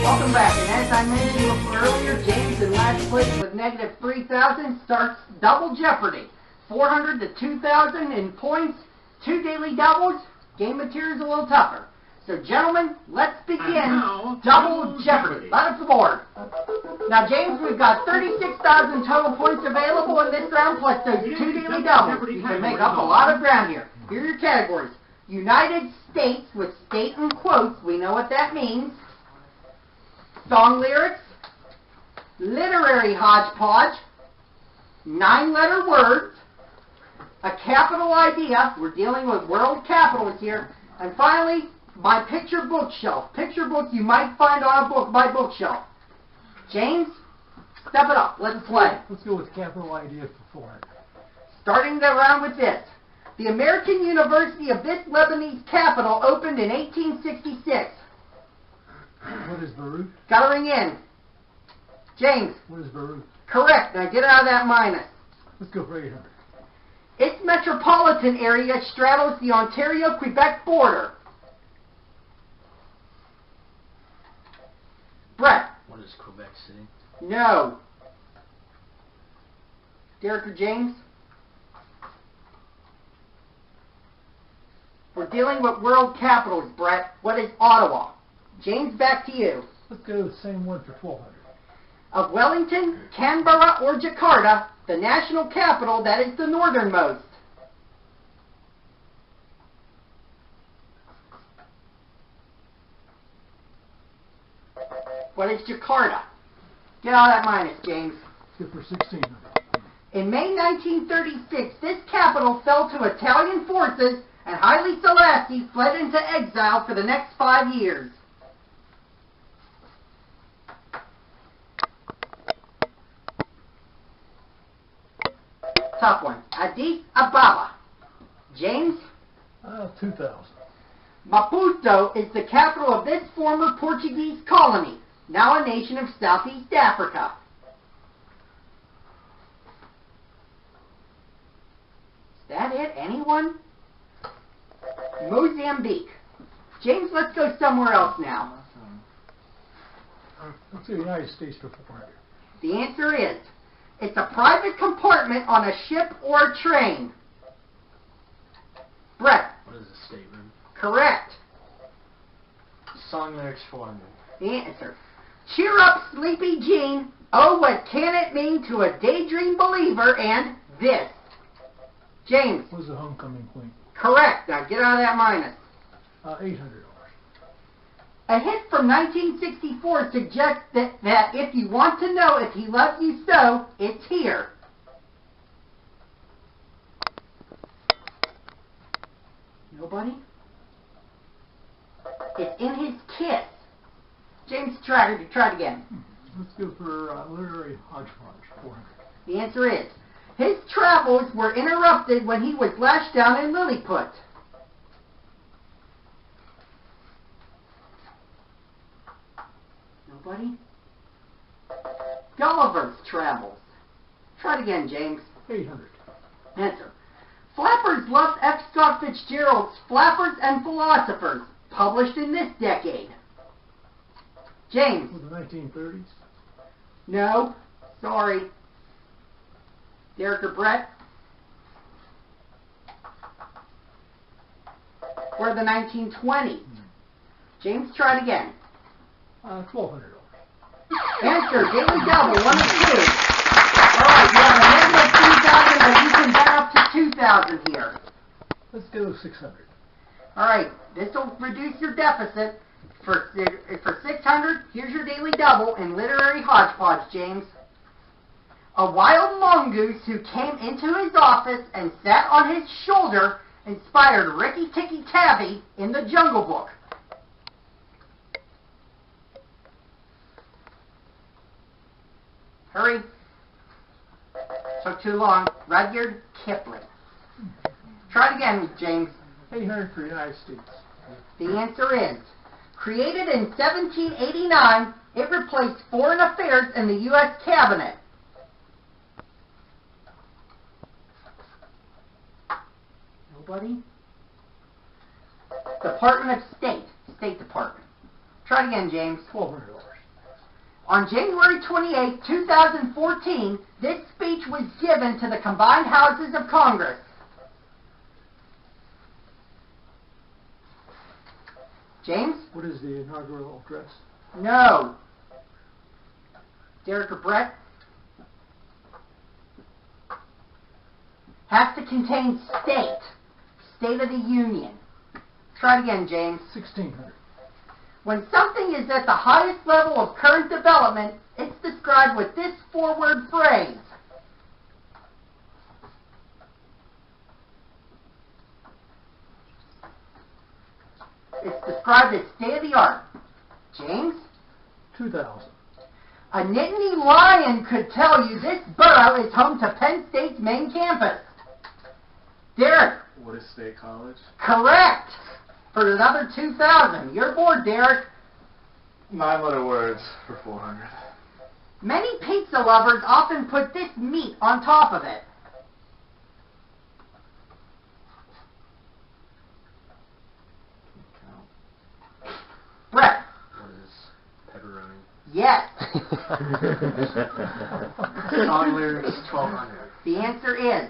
Welcome back, and as I mentioned earlier, James in last place with negative 3,000 starts Double Jeopardy. 400 to 2,000 in points, 2 daily doubles. Game material is a little tougher. So, gentlemen, let's begin Double Jeopardy. Let us aboard. Now, James, we've got 36,000 total points available in this round, plus those 2 daily doubles. You can make up a lot of ground here. Here are your categories. United States with state in quotes. We know what that means. Song lyrics. Literary hodgepodge. 9-letter words. A capital idea. We're dealing with world capitals here. And finally, my picture bookshelf. Picture book you might find on a book by bookshelf. James, step it up. Let's play. Let's go with capital idea for 400. Starting the round with this. The American University of this Lebanese capital opened in 1866. What is Beirut? Got to ring in. James. What is Beirut? Correct. Now get out of that minus. Let's go for 800. Its metropolitan area straddles the Ontario-Quebec border. Brett. What is Quebec City? No. Derek or James? We're dealing with world capitals, Brett. What is Ottawa? James, back to you. Let's go with the same one for 1,200. Of Wellington, Canberra, or Jakarta, the national capital that is the northernmost. What is Jakarta? Get out of that minus, James. Let's go for 1,600. In May 1936, this capital fell to Italian forces and Haile Selassie fled into exile for the next 5 years. Tough one. Addis Ababa. James? 2,000. Maputo is the capital of this former Portuguese colony, now a nation of Southeast Africa. Is that it? Anyone? Mozambique. James, let's go somewhere else now. Let's go United States for 400. The answer is, it's a private compartment on a ship or a train. Brett. What is a stateroom? Correct. Song lyrics 400. The answer. Cheer up, Sleepy Jean. Oh, what can it mean to a daydream believer? And this. James. What is the homecoming queen? Correct. Now get out of that minus. $800. A hit from 1964 suggests that if you want to know if he loves you so, it's here. Nobody? It's in his kiss. James, try it again. Let's go for literary hodgepodge, 400. The answer is, his travels were interrupted when he was lashed down in Lilliput. Nobody? Gulliver's Travels. Try it again, James. 800. Answer. Flappers loved F. Scott Fitzgerald's Flappers and Philosophers, published in this decade. James. Was the 1930s? No. Sorry. Derek or Brett? Or the 1920s? James, try it again. $1,200. Answer, daily double, 1 of 2. Alright, you have a negative 3,000, but you can bet up to 2,000 here. Let's go 600. Alright, this will reduce your deficit. For 600, here's your daily double in literary hodgepodge, James. A wild mongoose who came into his office and sat on his shoulder inspired Ricky Tikki Tavi in The Jungle Book. Hurry. Took too long. Rudyard Kipling. Try it again, James. 800 for the United States. The answer is, created in 1789, it replaced foreign affairs in the U.S. Cabinet. Nobody? Department of State. State Department. Try it again, James. $1,200. On January 28, 2014, this speech was given to the combined houses of Congress. James? What is the inaugural address? No. Derek or Brett? Has to contain state. State of the Union. Try it again, James. 1600. When something is at the highest level of current development, it's described with this four-word phrase. It's described as state-of-the-art. James? 2000. A Nittany Lion could tell you this borough is home to Penn State's main campus. Derek? What is State College? Correct! For another 2,000. You're bored, Derek. 9-letter words for 400. Many pizza lovers often put this meat on top of it. Brett? What is pepperoni? Yes. Song lyrics 1200. The answer is,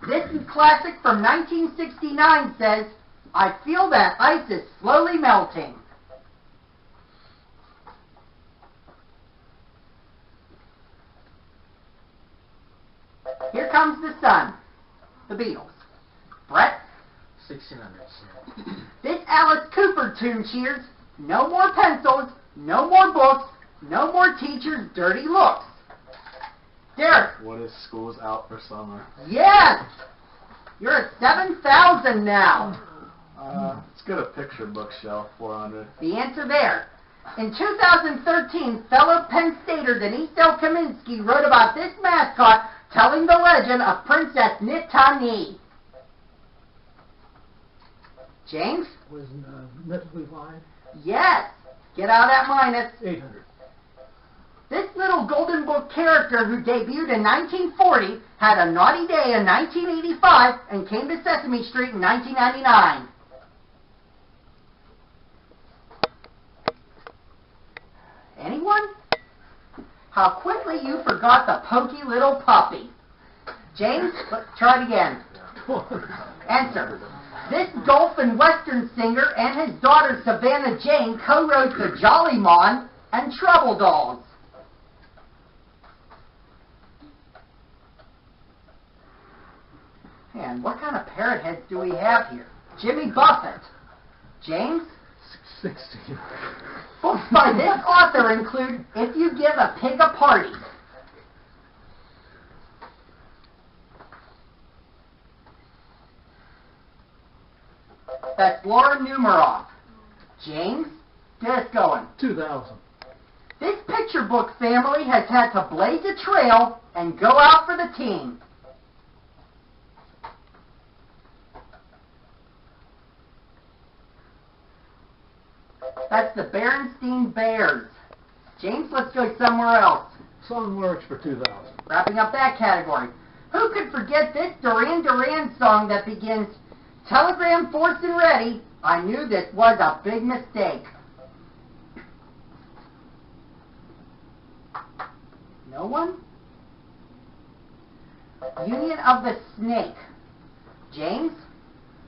this classic from 1969 says, I feel that ice is slowly melting. Here comes the sun. The Beatles. Brett? 1600. This Alice Cooper tune cheers, no more pencils, no more books, no more teachers' dirty looks. Derek? What is Schools Out for Summer? Yes! You're at 7,000 now. Let's get a picture bookshelf, 400. The answer there. In 2013, fellow Penn Stater Denise L. Kaminsky wrote about this mascot telling the legend of Princess Nittany. James? Was mentally blind. Yes. Get out of that minus. 800. This little Golden Book character who debuted in 1940 had a naughty day in 1985 and came to Sesame Street in 1999. Anyone? How quickly you forgot the pokey little puppy. James, try it again. Answer. This golf and western singer and his daughter Savannah Jane co-wrote The Jolly Mon and Trouble Dogs. Man, what kind of parrot heads do we have here? Jimmy Buffett. James? 16. Books by this author include If You Give a Pig a Party. That's Laura Numeroff. James? Get us going. 2000. This picture book family has had to blaze a trail and go out for the team. That's the Berenstein Bears. James, let's go somewhere else. Song lyrics for 2000. Wrapping up that category. Who could forget this Duran Duran song that begins, Telegram forced and ready, I knew this was a big mistake. No one? Union of the Snake. James?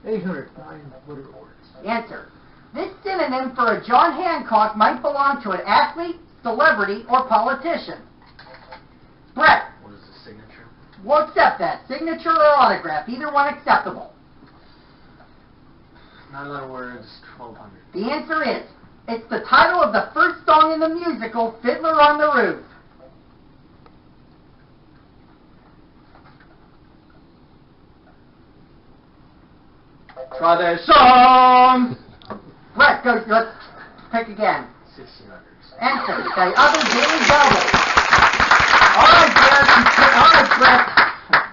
800. 9-letter words. Answer. This synonym for a John Hancock might belong to an athlete, celebrity, or politician. Brett? What is the signature? We'll accept that. Signature or autograph, either one acceptable. 9-letter words 1200. The answer is, it's the title of the first song in the musical, Fiddler on the Roof. Try that song! Brett, let's pick again. 1600. Answer, the other daily double. Alright, Brett,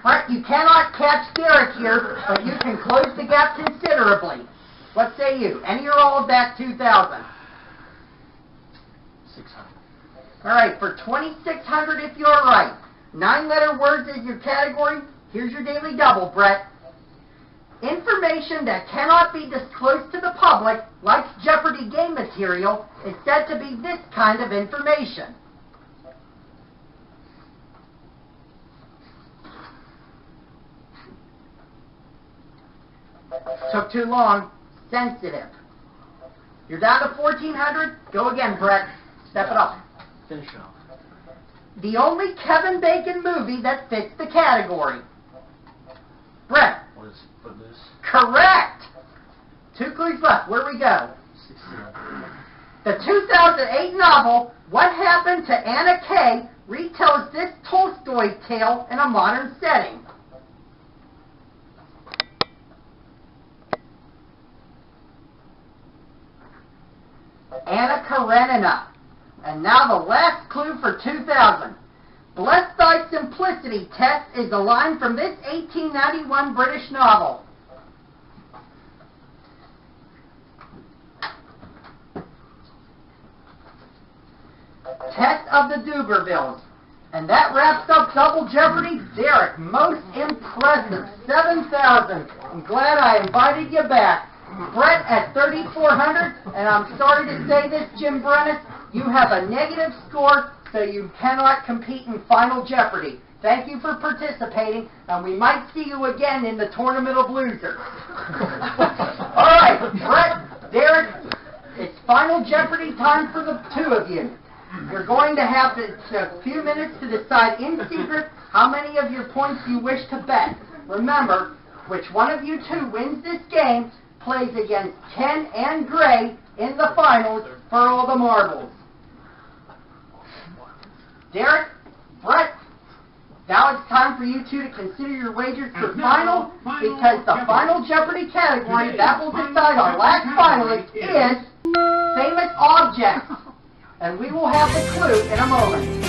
Brett, you cannot catch Derek here, but you can close the gap considerably. What say you? Any or all of that 2,000? 600. Alright, for 2,600 if you're right. 9-letter words is your category. Here's your daily double, Brett. Information that cannot be disclosed to the public, like Jeopardy game material, is said to be this kind of information. Took too long. Sensitive. You're down to 1,400. Go again, Brett. Step it up. Finish it off. The only Kevin Bacon movie that fits the category. Brett. What is Footloose? Correct. 2 clues left. Where we go? 1600. The 2008 novel, What Happened to Anna Kay, retells this Tolstoy tale in a modern setting. Anna Karenina. And now the last clue for 2000. Bless thy simplicity, Tess, is a line from this 1891 British novel. Tess of the Dubervilles. And that wraps up Double Jeopardy. Derek, most impressive. 7,000. I'm glad I invited you back. Brett at 3,400, and I'm sorry to say this, Jim Brennan, you have a negative score, so you cannot compete in Final Jeopardy. Thank you for participating, and we might see you again in the Tournament of Losers. All right, Brett, Derek, it's Final Jeopardy time for the two of you. You're going to have a few minutes to decide in secret how many of your points you wish to bet. Remember, which one of you two wins this game plays against Ken and Gray in the finals for all the marbles. Derek, Brett, now it's time for you two to consider your wagers for final, because the Final Jeopardy category that will decide our last finalist is famous objects. And we will have the clue in a moment.